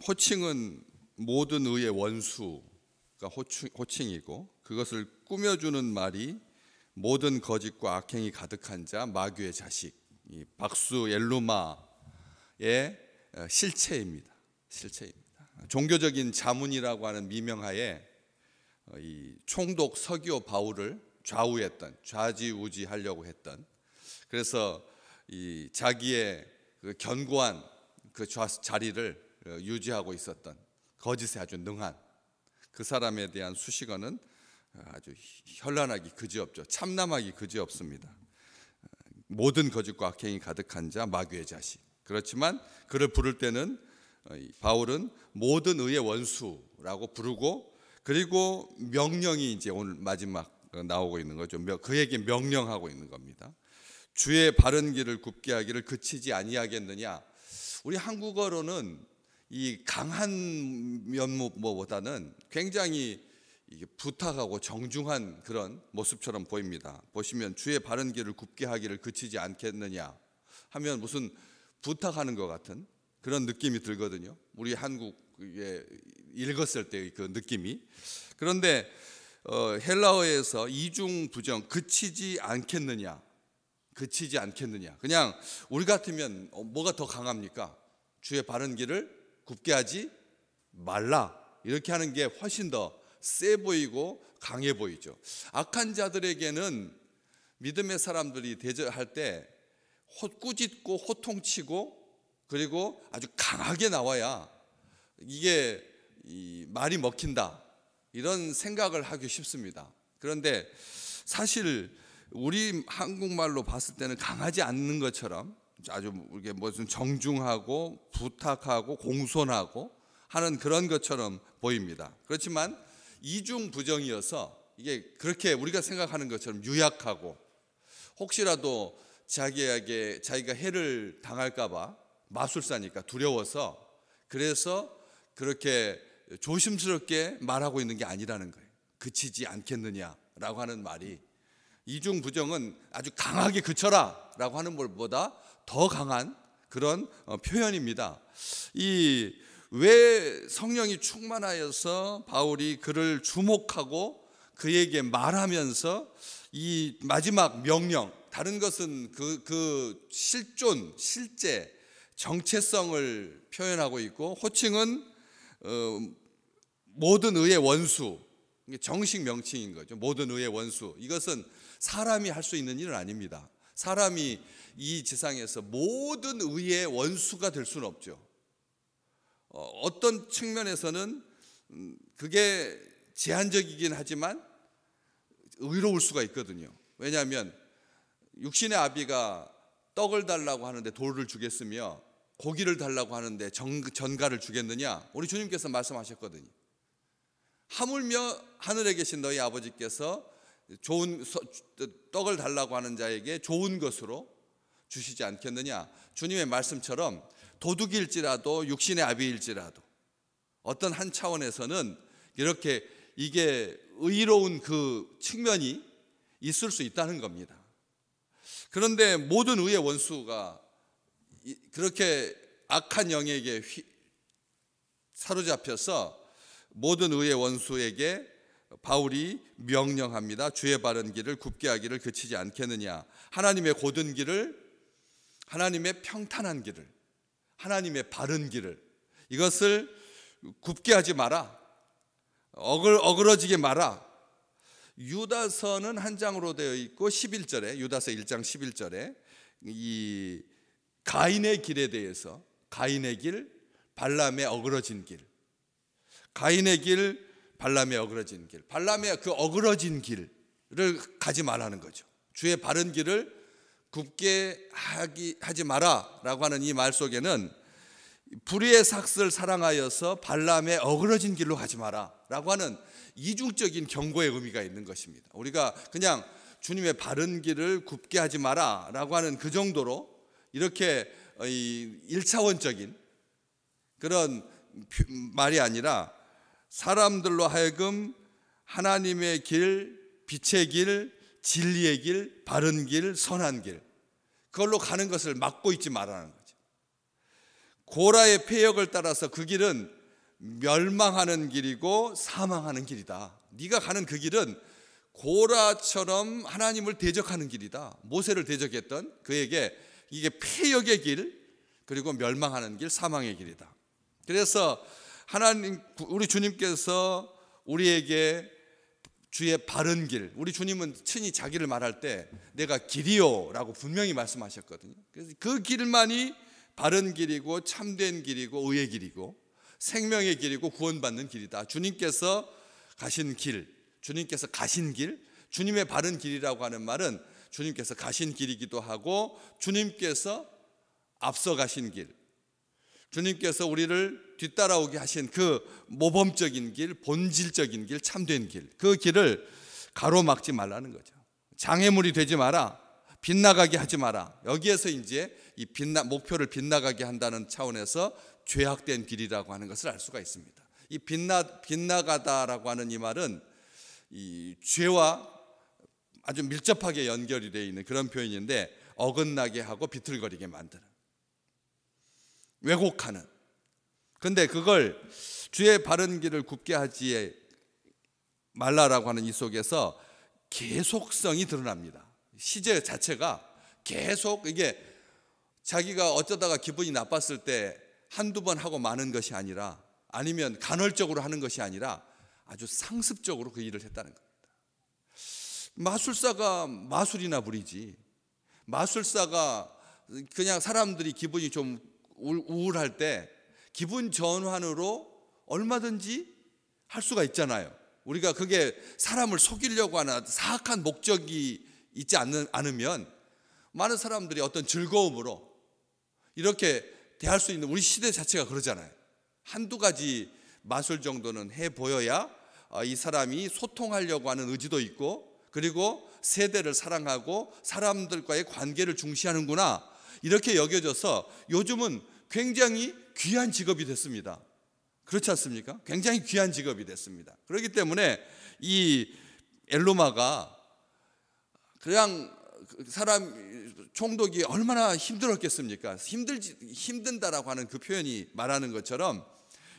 호칭은 모든 의의 원수가 호칭이고, 그것을 꾸며주는 말이 모든 거짓과 악행이 가득한 자 마귀의 자식, 이 박수 엘루마의 실체입니다. 종교적인 자문이라고 하는 미명하에 이 총독 서기오 바울을 좌지우지하려고 했던, 그래서 이 자기의 그 견고한 그 자리를 유지하고 있었던 거짓에 아주 능한 그 사람에 대한 수식어는 아주 현란하기 그지없죠. 참남하기 그지없습니다. 모든 거짓과 악행이 가득한 자 마귀의 자식. 그렇지만 그를 부를 때는 바울은 모든 의의 원수라고 부르고, 그리고 명령이 이제 오늘 마지막 나오고 있는 거죠. 그에게 명령하고 있는 겁니다. 주의 바른 길을 굽게 하기를 그치지 아니하겠느냐. 우리 한국어로는 이 강한 면모보다는 굉장히 이게 부탁하고 정중한 그런 모습처럼 보입니다. 보시면 주의 바른 길을 굽게 하기를 그치지 않겠느냐 하면 무슨 부탁하는 것 같은 그런 느낌이 들거든요. 우리 한국에 읽었을 때의 그 느낌이. 그런데 헬라어에서 이중부정 그치지 않겠느냐, 그냥 우리 같으면 뭐가 더 강합니까? 주의 바른 길을 굽게 하지 말라, 이렇게 하는 게 훨씬 더 세 보이고 강해 보이죠. 악한 자들에게는 믿음의 사람들이 대적할 때 꾸짖고 호통치고 그리고 아주 강하게 나와야 이게 말이 먹힌다, 이런 생각을 하기 쉽습니다. 그런데 사실 우리 한국말로 봤을 때는 강하지 않는 것처럼 아주 이게 무슨 정중하고 부탁하고 공손하고 하는 그런 것처럼 보입니다. 그렇지만 이중부정이어서 이게 그렇게 우리가 생각하는 것처럼 유약하고, 혹시라도 자기가 해를 당할까 봐 마술사니까 두려워서, 그래서 그렇게 조심스럽게 말하고 있는 게 아니라는 거예요. 그치지 않겠느냐라고 하는 말이, 이중부정은 아주 강하게 그쳐라 라고 하는 것보다 더 강한 그런 표현입니다. 왜 성령이 충만하여서 바울이 그를 주목하고 그에게 말하면서 이 마지막 명령, 다른 것은 그 실제 정체성을 표현하고 있고, 호칭은 모든 의의 원수, 정식 명칭인 거죠. 모든 의의 원수. 이것은 사람이 할 수 있는 일은 아닙니다. 사람이 이 지상에서 모든 의의 원수가 될 수는 없죠. 어떤 측면에서는 그게 제한적이긴 하지만 의로울 수가 있거든요. 왜냐하면 육신의 아비가 떡을 달라고 하는데 돌을 주겠으며 고기를 달라고 하는데 전갈을 주겠느냐? 우리 주님께서 말씀하셨거든요. 하물며 하늘에 계신 너희 아버지께서 좋은 떡을 달라고 하는 자에게 좋은 것으로 주시지 않겠느냐? 주님의 말씀처럼 도둑일지라도 육신의 아비일지라도 어떤 한 차원에서는 이렇게 이게 의로운 그 측면이 있을 수 있다는 겁니다. 그런데 모든 의의 원수가 그렇게 악한 영에게 사로잡혀서 모든 의의 원수에게 바울이 명령합니다. 주의 바른 길을 굽게 하기를 그치지 않겠느냐. 하나님의 곧은 길을, 하나님의 평탄한 길을, 하나님의 바른 길을, 이것을 굽게 하지 마라, 어그러지게 마라. 유다서는 한 장으로 되어 있고 11절에, 유다서 1장 11절에 이 가인의 길에 대해서, 가인의 길, 발람의 어그러진 길, 가인의 길, 발람의 어그러진 길, 발람의 그 어그러진 길을 가지 말라는 거죠. 주의 바른 길을 굽게 하지 마라 라고 하는 이 말 속에는 불의의 삭슬 사랑하여서 발람의 어그러진 길로 가지 마라 라고 하는 이중적인 경고의 의미가 있는 것입니다. 우리가 그냥 주님의 바른 길을 굽게 하지 마라 라고 하는 그 정도로 이렇게 1차원적인 그런 말이 아니라, 사람들로 하여금 하나님의 길, 빛의 길, 진리의 길, 바른 길, 선한 길, 그걸로 가는 것을 막고 있지 말라는 거죠. 고라의 패역을 따라서 그 길은 멸망하는 길이고 사망하는 길이다. 네가 가는 그 길은 고라처럼 하나님을 대적하는 길이다. 모세를 대적했던 그에게 이게 패역의 길, 그리고 멸망하는 길, 사망의 길이다. 그래서 하나님, 우리 주님께서 우리에게 주의 바른 길, 우리 주님은 친히 자기를 말할 때 내가 길이요 라고 분명히 말씀하셨거든요. 그래서 그 길만이 바른 길이고 참된 길이고 의의 길이고 생명의 길이고 구원받는 길이다. 주님께서 가신 길, 주님께서 가신 길, 주님의 바른 길이라고 하는 말은 주님께서 가신 길이기도 하고 주님께서 앞서 가신 길, 주님께서 우리를 뒤따라오게 하신 그 모범적인 길, 본질적인 길, 참된 길, 그 길을 가로막지 말라는 거죠. 장애물이 되지 마라, 빗나가게 하지 마라. 여기에서 이제 이 목표를 빗나가게 한다는 차원에서 죄악된 길이라고 하는 것을 알 수가 있습니다. 이 빗나가다라고 하는 이 말은 이 죄와 아주 밀접하게 연결이 되어 있는 그런 표현인데, 어긋나게 하고 비틀거리게 만드는, 왜곡하는. 근데 그걸 주의 바른 길을 굽게 하지 말라라고 하는 이 속에서 계속성이 드러납니다. 시제 자체가 계속, 이게 자기가 어쩌다가 기분이 나빴을 때 한두 번 하고 마는 것이 아니라, 아니면 간헐적으로 하는 것이 아니라 아주 상습적으로 그 일을 했다는 겁니다. 마술사가 마술이나 부리지, 마술사가 그냥 사람들이 기분이 좀 우울할 때 기분 전환으로 얼마든지 할 수가 있잖아요. 우리가 그게 사람을 속이려고 하는 사악한 목적이 있지 않으면 많은 사람들이 어떤 즐거움으로 이렇게 대할 수 있는, 우리 시대 자체가 그러잖아요. 한두 가지 마술 정도는 해 보여야 이 사람이 소통하려고 하는 의지도 있고, 그리고 세대를 사랑하고 사람들과의 관계를 중시하는구나, 이렇게 여겨져서 요즘은 굉장히 귀한 직업이 됐습니다. 그렇지 않습니까? 굉장히 귀한 직업이 됐습니다. 그렇기 때문에 이 엘로마가 그냥 사람 총독이 얼마나 힘들었겠습니까? 힘든다라고 하는 그 표현이 말하는 것처럼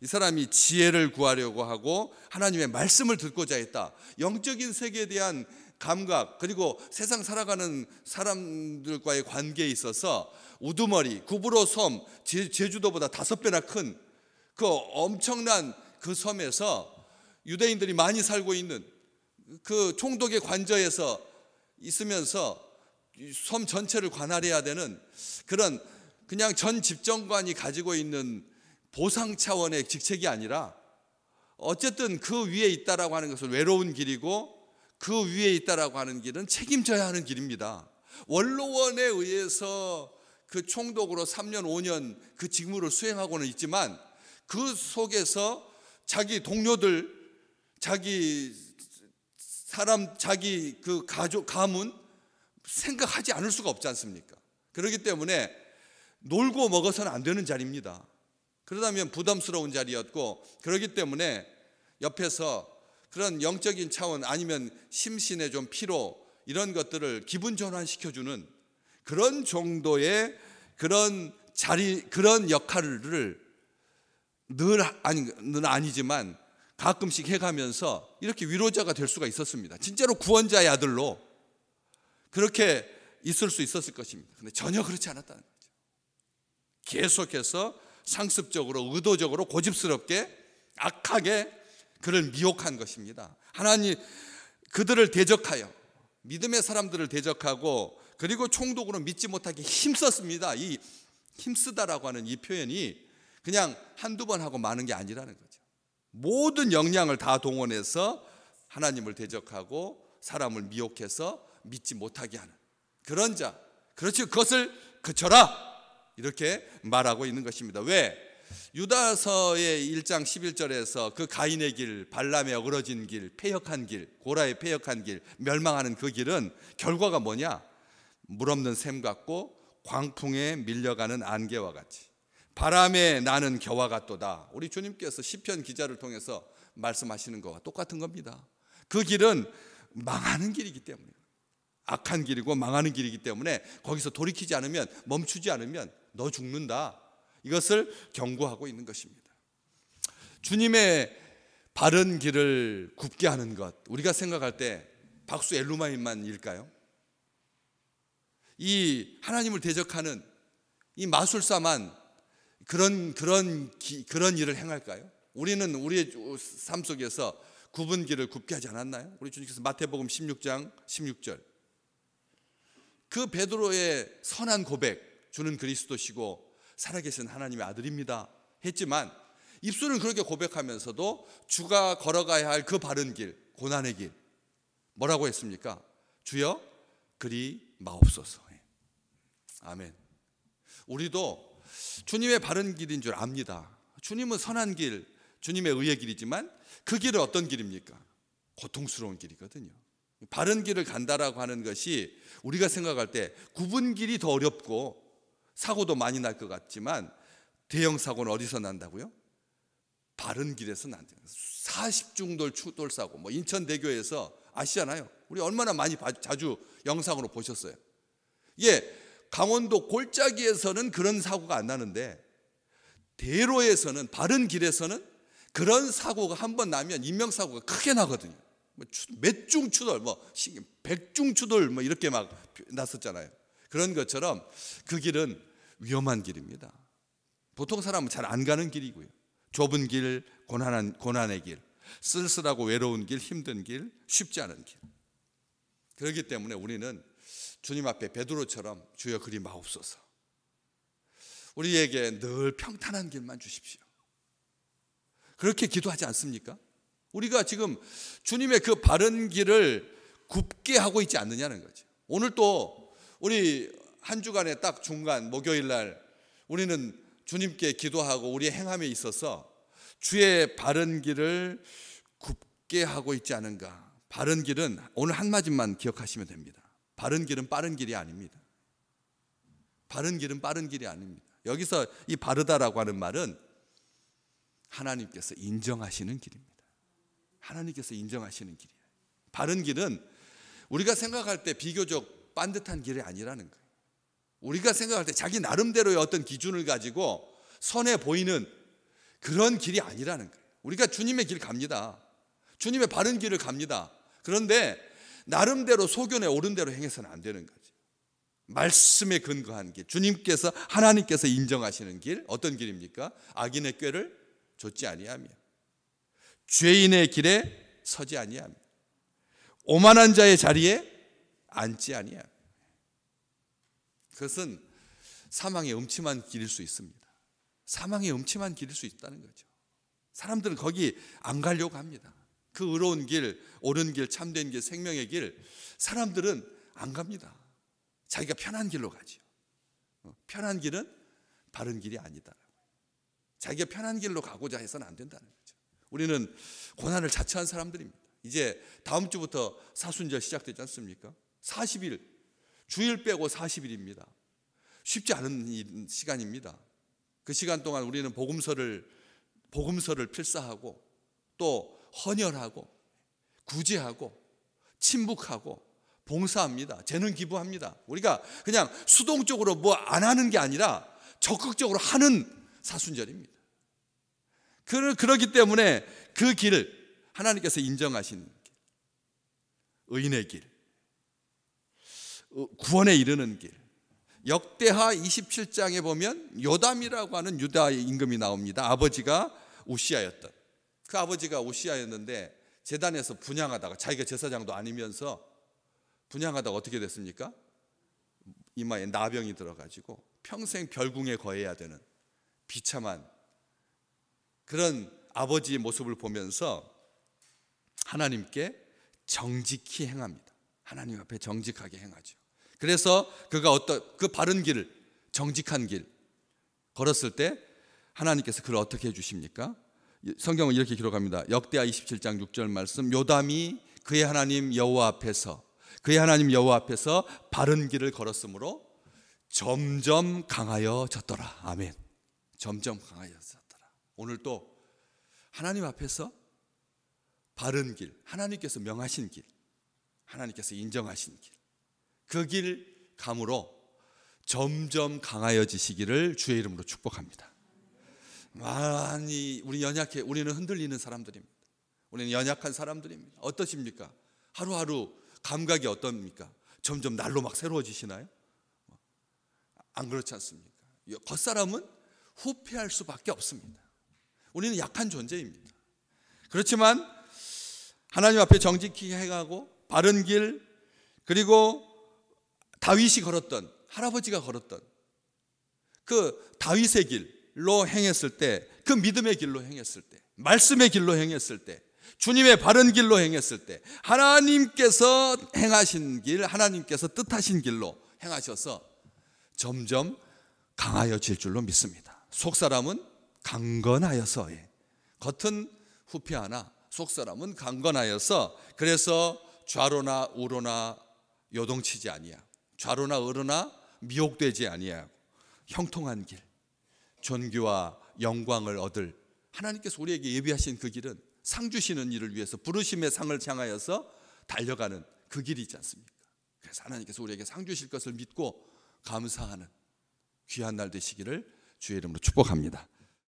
이 사람이 지혜를 구하려고 하고 하나님의 말씀을 듣고자 했다. 영적인 세계에 대한 감각, 그리고 세상 살아가는 사람들과의 관계에 있어서 우두머리, 구브로 섬, 제주도보다 5배나 큰 그 엄청난 그 섬에서 유대인들이 많이 살고 있는 그 총독의 관저에서 있으면서 섬 전체를 관할해야 되는 그런, 그냥 전 집정관이 가지고 있는 보상 차원의 직책이 아니라 어쨌든 그 위에 있다라고 하는 것은 외로운 길이고, 그 위에 있다라고 하는 길은 책임져야 하는 길입니다. 원로원에 의해서 그 총독으로 3년 5년 그 직무를 수행하고는 있지만 그 속에서 자기 동료들, 자기 사람, 자기 그 가족, 가문 생각하지 않을 수가 없지 않습니까? 그렇기 때문에 놀고 먹어서는 안 되는 자리입니다. 그러다면 부담스러운 자리였고, 그렇기 때문에 옆에서 그런 영적인 차원, 아니면 심신의 좀 피로, 이런 것들을 기분 전환시켜주는 그런 정도의 그런 자리, 그런 역할을 늘 아니지만 가끔씩 해가면서 이렇게 위로자가 될 수가 있었습니다. 진짜로 구원자의 아들로 그렇게 있을 수 있었을 것입니다. 근데 전혀 그렇지 않았다는 거죠. 계속해서 상습적으로, 의도적으로, 고집스럽게, 악하게 그를 미혹한 것입니다. 하나님, 그들을 대적하여, 믿음의 사람들을 대적하고, 그리고 총독으로 믿지 못하게 힘썼습니다. 이 힘쓰다라고 하는 이 표현이 그냥 한두 번 하고 마는 게 아니라는 거죠. 모든 역량을 다 동원해서 하나님을 대적하고 사람을 미혹해서 믿지 못하게 하는 그런 자, 그렇지, 그것을 그쳐라, 이렇게 말하고 있는 것입니다. 왜? 유다서의 1장 11절에서 그 가인의 길, 발람의 어그러진 길, 패역한 길, 고라의 패역한 길, 멸망하는 그 길은 결과가 뭐냐? 물 없는 샘 같고 광풍에 밀려가는 안개와 같이 바람에 나는 겨와 같도다. 우리 주님께서 시편 기자를 통해서 말씀하시는 것과 똑같은 겁니다. 그 길은 망하는 길이기 때문에, 악한 길이고 망하는 길이기 때문에 거기서 돌이키지 않으면, 멈추지 않으면 너 죽는다, 이것을 경고하고 있는 것입니다. 주님의 바른 길을 굽게 하는 것, 우리가 생각할 때 박수 엘루마인만일까요? 이 하나님을 대적하는 이 마술사만 그런 일을 행할까요? 우리는 우리의 삶 속에서 굽은 길을 굽게 하지 않았나요? 우리 주님께서 마태복음 16장 16절, 그 베드로의 선한 고백, 주는 그리스도시고 살아계신 하나님의 아들입니다 했지만 입술은 그렇게 고백하면서도 주가 걸어가야 할 그 바른 길, 고난의 길, 뭐라고 했습니까? 주여 그리 마옵소서. 아멘. 우리도 주님의 바른 길인 줄 압니다. 주님은 선한 길, 주님의 의의 길이지만 그 길은 어떤 길입니까? 고통스러운 길이거든요. 바른 길을 간다라고 하는 것이 우리가 생각할 때 굽은 길이 더 어렵고 사고도 많이 날 것 같지만 대형 사고는 어디서 난다고요? 바른 길에서 난대요. 40중돌 추돌 사고, 뭐 인천대교에서 아시잖아요. 우리 얼마나 많이 자주 영상으로 보셨어요. 예, 강원도 골짜기에서는 그런 사고가 안 나는데 대로에서는, 바른 길에서는 그런 사고가 한 번 나면 인명사고가 크게 나거든요. 몇 중 추돌, 뭐 100중 추돌 뭐 이렇게 막 났었잖아요. 그런 것처럼 그 길은 위험한 길입니다. 보통 사람은 잘 안 가는 길이고요. 좁은 길, 고난의 길, 쓸쓸하고 외로운 길, 힘든 길, 쉽지 않은 길. 그렇기 때문에 우리는 주님 앞에 베드로처럼 주여 그리 마옵소서, 우리에게 늘 평탄한 길만 주십시오, 그렇게 기도하지 않습니까? 우리가 지금 주님의 그 바른 길을 굽게 하고 있지 않느냐는 거죠. 오늘 또 우리 한 주간의 딱 중간 목요일 날 우리는 주님께 기도하고 우리의 행함에 있어서 주의 바른 길을 굽게 하고 있지 않은가. 바른 길은 오늘 한마디만 기억하시면 됩니다. 바른 길은 빠른 길이 아닙니다. 바른 길은 빠른 길이 아닙니다. 여기서 이 바르다라고 하는 말은 하나님께서 인정하시는 길입니다. 하나님께서 인정하시는 길이에요. 바른 길은 우리가 생각할 때 비교적 반듯한 길이 아니라는 거예요. 우리가 생각할 때 자기 나름대로의 어떤 기준을 가지고 선해 보이는 그런 길이 아니라는 거예요. 우리가 주님의 길 갑니다. 주님의 바른 길을 갑니다. 그런데 나름대로 소견에 오른 대로 행해서는 안 되는 거죠. 말씀에 근거한 길, 주님께서, 하나님께서 인정하시는 길, 어떤 길입니까? 악인의 꾀를 좇지 아니하며 죄인의 길에 서지 아니하며 오만한 자의 자리에 앉지 아니하며. 그것은 사망의 음침한 길일 수 있습니다. 사망의 음침한 길일 수 있다는 거죠. 사람들은 거기 안 가려고 합니다. 그 의로운 길, 옳은 길, 참된 길, 생명의 길, 사람들은 안 갑니다. 자기가 편한 길로 가죠. 편한 길은 바른 길이 아니다. 자기가 편한 길로 가고자 해서는 안 된다는 거죠. 우리는 고난을 자처한 사람들입니다. 이제 다음 주부터 사순절 시작되지 않습니까? 40일, 주일 빼고 40일입니다. 쉽지 않은 시간입니다. 그 시간 동안 우리는 복음서를 필사하고 또 헌혈하고 구제하고 침묵하고 봉사합니다. 재능 기부합니다. 우리가 그냥 수동적으로 뭐 안 하는 게 아니라 적극적으로 하는 사순절입니다. 그렇기 때문에 그 길을 하나님께서 인정하시는 길, 의인의 길, 구원에 이르는 길. 역대하 27장에 보면 요담이라고 하는 유다 임금이 나옵니다. 아버지가 우시아였던, 그 아버지가 우시아였는데 제단에서 분향하다가, 자기가 제사장도 아니면서 분향하다가 어떻게 됐습니까? 이마에 나병이 들어가지고 평생 별궁에 거해야 되는 비참한 그런 아버지의 모습을 보면서 하나님께 정직히 행합니다. 하나님 앞에 정직하게 행하죠. 그래서 그가 그 바른 길을, 정직한 길 걸었을 때 하나님께서 그를 어떻게 해주십니까? 성경은 이렇게 기록합니다. 역대하 27장 6절 말씀, 요담이 그의 하나님 여호와 앞에서 바른 길을 걸었으므로 점점 강하여졌더라. 아멘. 점점 강하여졌더라. 오늘 또 하나님 앞에서 바른 길, 하나님께서 명하신 길, 하나님께서 인정하신 길, 그 길 감으로 점점 강하여지시기를 주의 이름으로 축복합니다. 많이 우리 연약해, 우리는 흔들리는 사람들입니다. 우리는 연약한 사람들입니다. 어떠십니까? 하루하루 감각이 어떻습니까? 점점 날로 막 새로워지시나요? 안 그렇지 않습니까? 겉사람은 후패할 수밖에 없습니다. 우리는 약한 존재입니다. 그렇지만 하나님 앞에 정직히 행하고 바른 길, 그리고 다윗이 걸었던, 할아버지가 걸었던 그 다윗의 길로 행했을 때, 그 믿음의 길로 행했을 때, 말씀의 길로 행했을 때, 주님의 바른 길로 행했을 때, 하나님께서 행하신 길, 하나님께서 뜻하신 길로 행하셔서 점점 강하여질 줄로 믿습니다. 속사람은 강건하여서, 겉은 후패하나 속사람은 강건하여서, 그래서 좌로나 우로나 요동치지 아니하고 좌로나 우로나 미혹되지 아니하고 형통한 길, 존귀와 영광을 얻을, 하나님께서 우리에게 예비하신 그 길은 상 주시는 일을 위해서 부르심의 상을 향하여서 달려가는 그 길이지 않습니까? 그래서 하나님께서 우리에게 상 주실 것을 믿고 감사하는 귀한 날 되시기를 주의 이름으로 축복합니다.